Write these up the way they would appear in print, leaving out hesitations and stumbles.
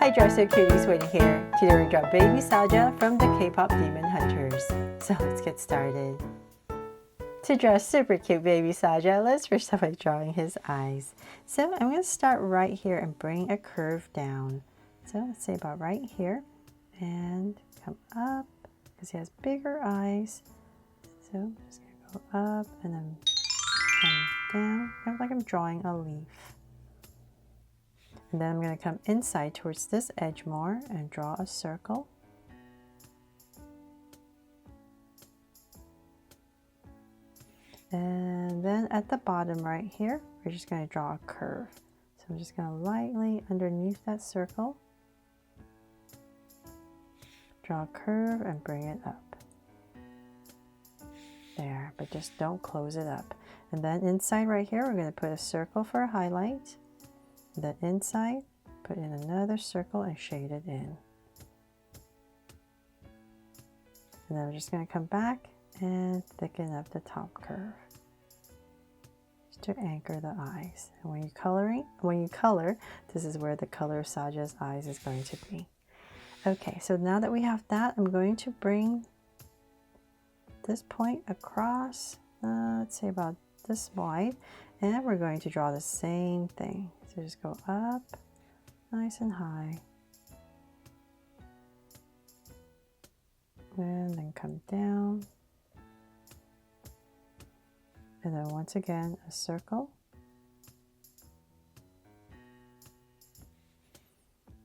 Hi Dresser Cuties, Winnie here. Today we're going to draw Baby Saja from the K-pop Demon Hunters. So let's get started. To draw super cute Baby Saja, let's first start by drawing his eyes. So I'm going to start right here and bring a curve down. So let's say about right here and come up because he has bigger eyes. So I'm just going to go up and then come down, kind of like I'm drawing a leaf. And then I'm going to come inside towards this edge more and draw a circle. And then at the bottom right here, we're just going to draw a curve. So I'm just going to lightly underneath that circle, draw a curve and bring it up. There, but just don't close it up. And then inside right here, we're going to put a circle for a highlight. Then inside, put in another circle and shade it in. And then we're just going to come back and thicken up the top curve just to anchor the eyes. And when you color, this is where the color of Saja's eyes is going to be. Okay, so now that we have that, I'm going to bring this point across, let's say about this wide, and we're going to draw the same thing. So just go up nice and high and then come down, and then once again a circle,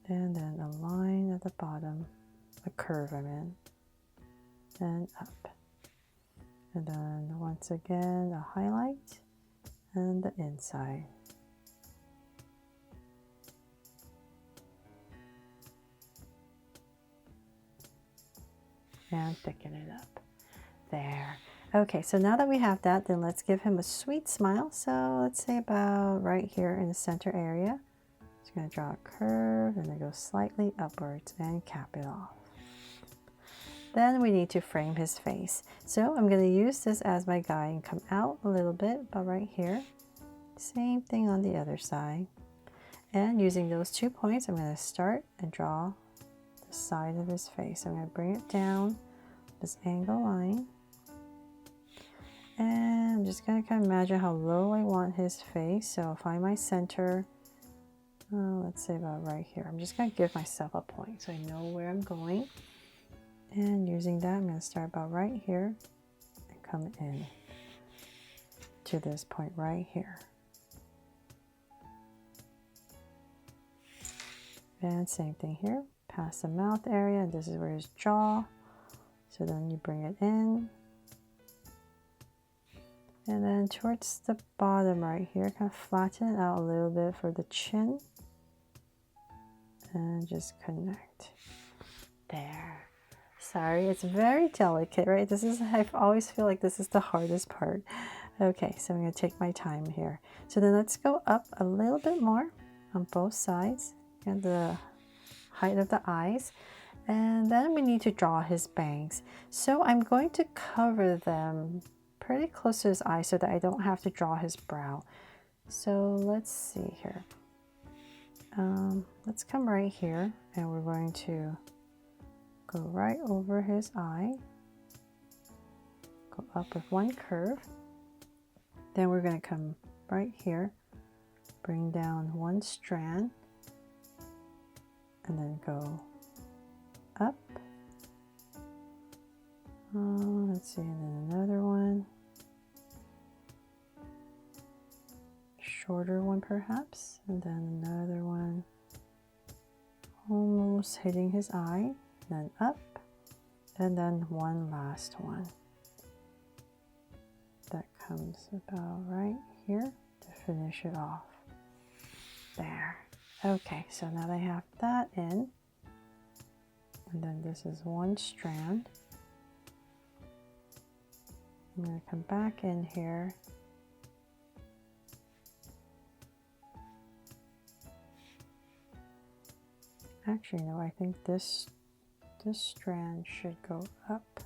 and then a line at the bottom, a curve I mean, and up, and then once again a highlight and the inside. And thicken it up. There. Okay, so now that we have that, then let's give him a sweet smile. So let's say about right here in the center area. Just going to draw a curve and then go slightly upwards and cap it off. Then we need to frame his face. So I'm going to use this as my guide and come out a little bit, about right here. Same thing on the other side. And using those 2 points, I'm going to start and draw the side of his face. I'm going to bring it down this angle line, and I'm just going to kind of imagine how low I want his face. So I'll find my center, let's say about right here. I'm just going to give myself a point so I know where I'm going, and using that I'm going to start about right here and come in to this point right here. And same thing here, past the mouth area, and this is where his jaw. So then you bring it in. And then towards the bottom right here, kind of flatten it out a little bit for the chin. And just connect. There. Sorry, it's very delicate, right? I always feel like this is the hardest part. Okay, so I'm going to take my time here. So then let's go up a little bit more on both sides. And the height of the eyes, and then we need to draw his bangs. So I'm going to cover them pretty close to his eyes so that I don't have to draw his brow. So let's see here. Let's come right here and we're going to go right over his eye, go up with one curve, then we're going to come right here, bring down one strand, and then go up. Let's see, and then another one. Shorter one perhaps, and then another one almost hitting his eye, then up, and then one last one. That comes about right here to finish it off. There. Okay, so now that I have that in, and then this is one strand. I'm going to come back in here. Actually, no, I think this strand should go up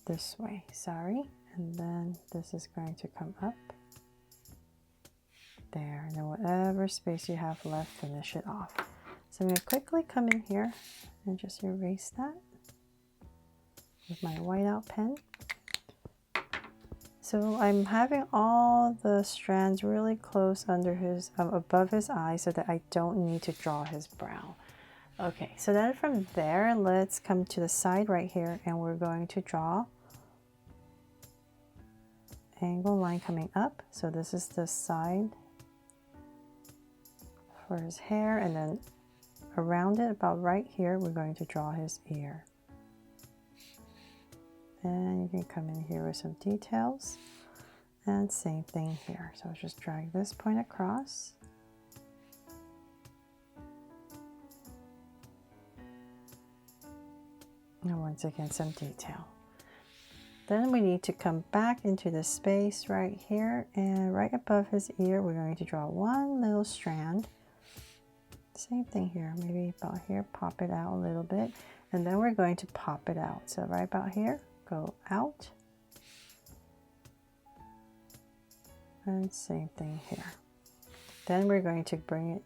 this way, sorry. And then this is going to come up. there. And then whatever space you have left, finish it off. So I'm going to quickly come in here and just erase that with my whiteout pen. So I'm having all the strands really close under his, above his eye so that I don't need to draw his brow. Okay, so then from there, let's come to the side right here and we're going to draw angle line coming up. So this is the side for his hair, and then around it about right here, we're going to draw his ear. And you can come in here with some details, and same thing here. So just drag this point across. And once again, some detail. Then we need to come back into the space right here, and right above his ear, we're going to draw one little strand. Same thing here, maybe about here, pop it out a little bit, and then we're going to pop it out. So right about here, go out, and same thing here. Then we're going to bring it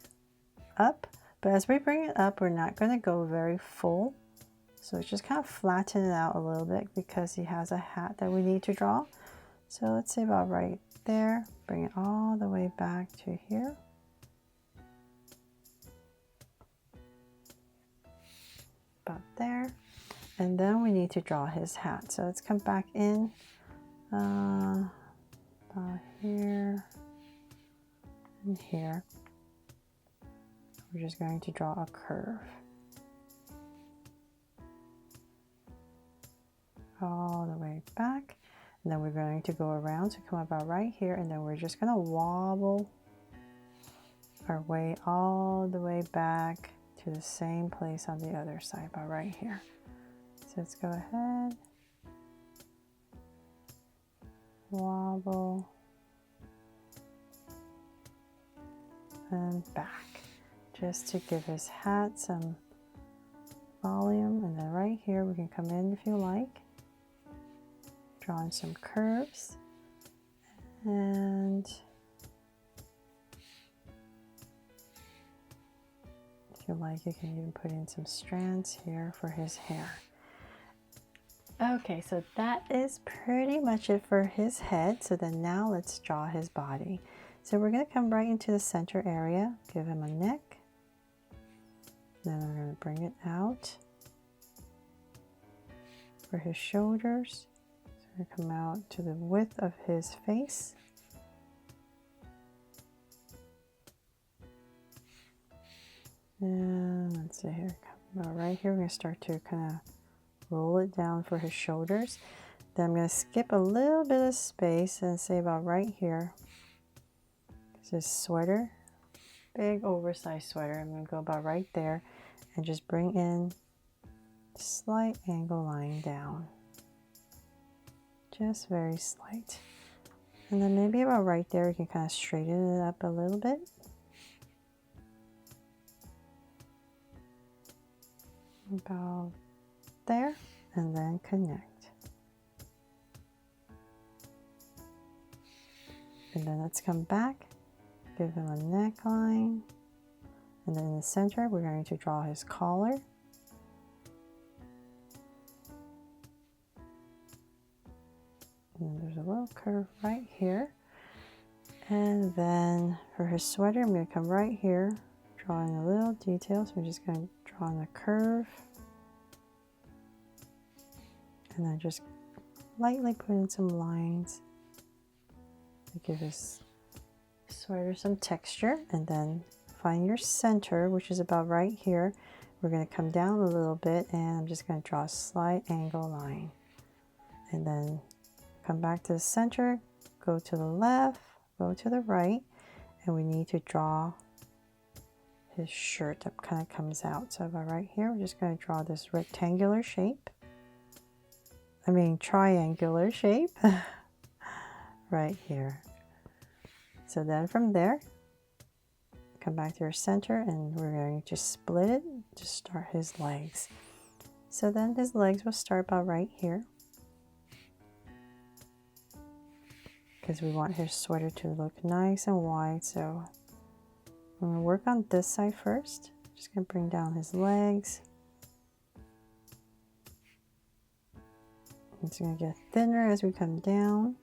up, but as we bring it up, we're not going to go very full. So just kind of flatten it out a little bit because he has a hat that we need to draw. So let's say about right there, bring it all the way back to here. About there. And then we need to draw his hat. So let's come back in about here and here. We're just going to draw a curve all the way back, and then we're going to go around to come about right here, and then we're just going to wobble our way all the way back to the same place on the other side, about right here. So let's go ahead, wobble, and back, just to give his hat some volume. And then right here we can come in if you like, drawing some curves, and if you like, you can even put in some strands here for his hair. Okay, so that is pretty much it for his head. So then now let's draw his body. So we're going to come right into the center area, give him a neck, then we're going to bring it out for his shoulders. Come out to the width of his face. And let's see here, about right here, we're going to start to kind of roll it down for his shoulders. Then I'm going to skip a little bit of space and say about right here. This is sweater, big oversized sweater. I'm going to go about right there and just bring in slight angle line down. Just very slight. And then maybe about right there, you can kind of straighten it up a little bit. About there, and then connect. And then let's come back, give him a neckline. And then in the center, we're going to draw his collar. And there's a little curve right here. And then for his sweater, I'm going to come right here, drawing a little detail. So we're just going to draw in a curve. And then just lightly put in some lines to give his sweater some texture. And then find your center, which is about right here. We're going to come down a little bit, and I'm just going to draw a slight angle line. And then come back to the center, go to the left, go to the right, and we need to draw his shirt that kind of comes out. So about right here, we're just going to draw this rectangular shape. Triangular shape right here. So then from there, come back to your center, and we're going to split it to start his legs. So then his legs will start about right here. because we want his sweater to look nice and wide. So I'm going to work on this side first. Just going to bring down his legs. It's going to get thinner as we come down.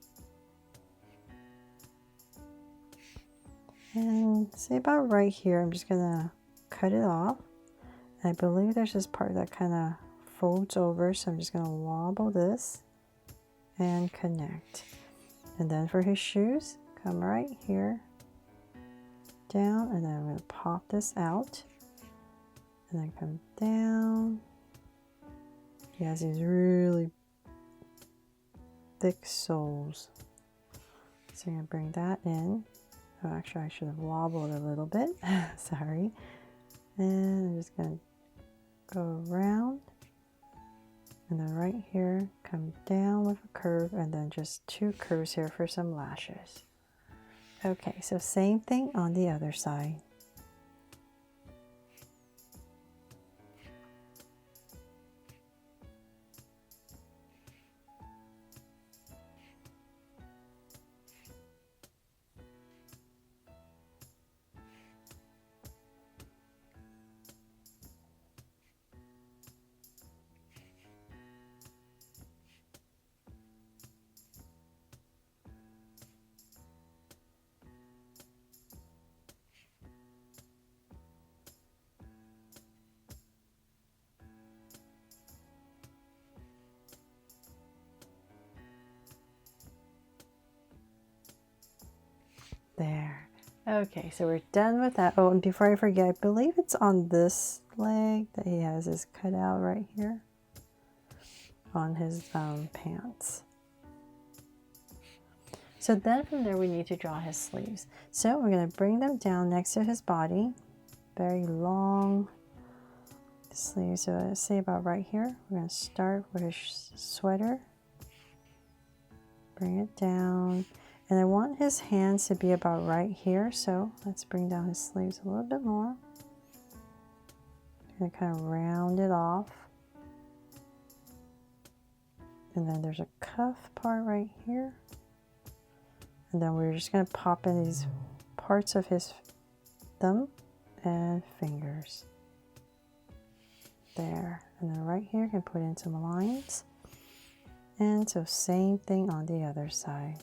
And say about right here, I'm just going to cut it off. I believe there's this part that kind of folds over, so I'm just going to wobble this and connect. And then for his shoes, come right here, down, and then I'm going to pop this out. And then come down. He has these really thick soles. So I'm going to bring that in. Oh, actually, I should have wobbled a little bit. Sorry. And I'm just going to go around. And then right here, come down with a curve, and then just 2 curves here for some lashes. Okay, so same thing on the other side. There. Okay, so we're done with that. Oh, and before I forget, I believe it's on this leg that he has his cutout right here on his pants. So then from there we need to draw his sleeves. So we're going to bring them down next to his body. Very long sleeves. So let's say about right here. We're going to start with his sweater. Bring it down. And I want his hands to be about right here, so let's bring down his sleeves a little bit more. I'm going to kind of round it off. And then there's a cuff part right here. And then we're just going to pop in these parts of his thumb and fingers. There. And then right here, you can put in some lines. And so same thing on the other side.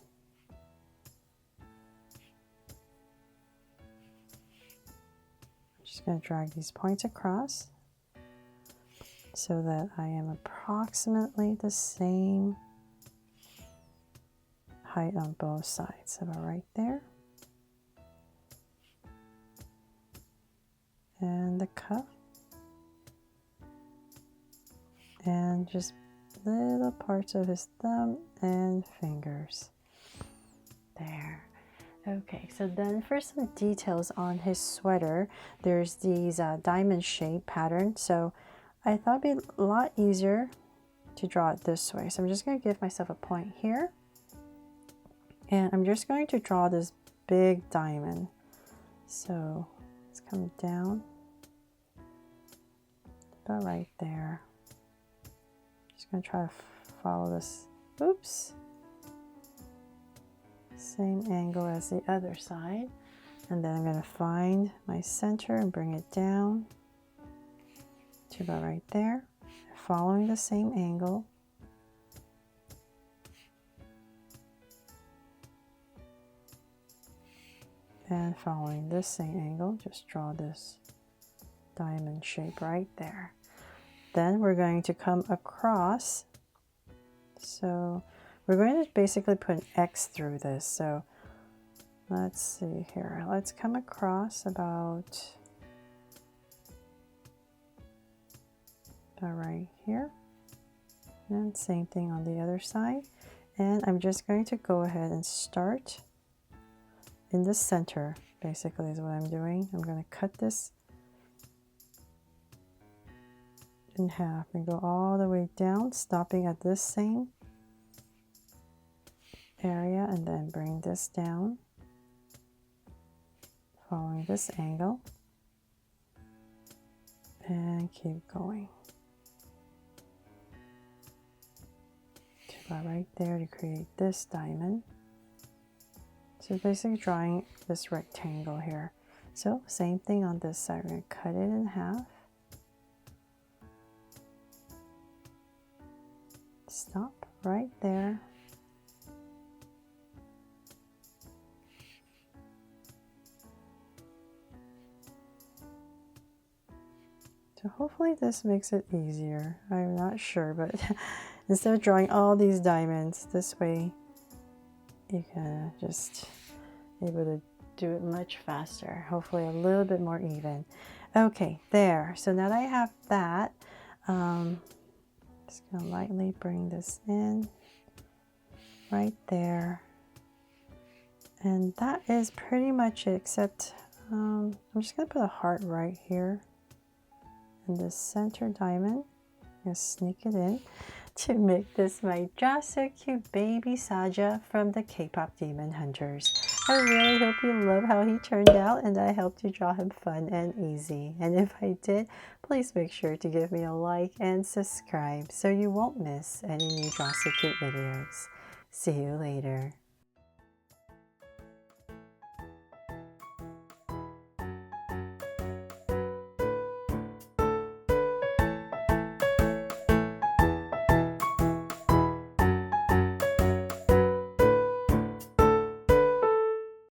Just going to drag these points across so that I am approximately the same height on both sides. About right there. And the cuff. And just little parts of his thumb and fingers. There. Okay, so then for some details on his sweater, there's these diamond shape pattern. So I thought it'd be a lot easier to draw it this way. So I'm just going to give myself a point here. And I'm just going to draw this big diamond. So let's come down about right there. Just going to try to follow this. Oops. Same angle as the other side, and then I'm going to find my center and bring it down to about right there, following the same angle. And following this same angle, just draw this diamond shape right there. Then we're going to come across, so we're going to basically put an X through this. So let's see here. Let's come across about right here. And same thing on the other side. And I'm just going to go ahead and start in the center, basically is what I'm doing. I'm going to cut this in half and go all the way down, stopping at this same area, and then bring this down, following this angle, and keep going to about right there to create this diamond. So basically drawing this rectangle here. So same thing on this side. We're going to cut it in half. Stop right there. So hopefully this makes it easier. I'm not sure, but instead of drawing all these diamonds this way, you can just able to do it much faster. Hopefully a little bit more even. Okay, there. So now that I have that, just gonna lightly bring this in right there. And that is pretty much it, except I'm just gonna put a heart right here. And the center diamond, I'm gonna sneak it in to make this my just so cute baby Saja from the K-pop Demon Hunters. I really hope you love how he turned out and I helped you draw him fun and easy. And if I did, please make sure to give me a like and subscribe so you won't miss any new Draw So Cute videos. See you later.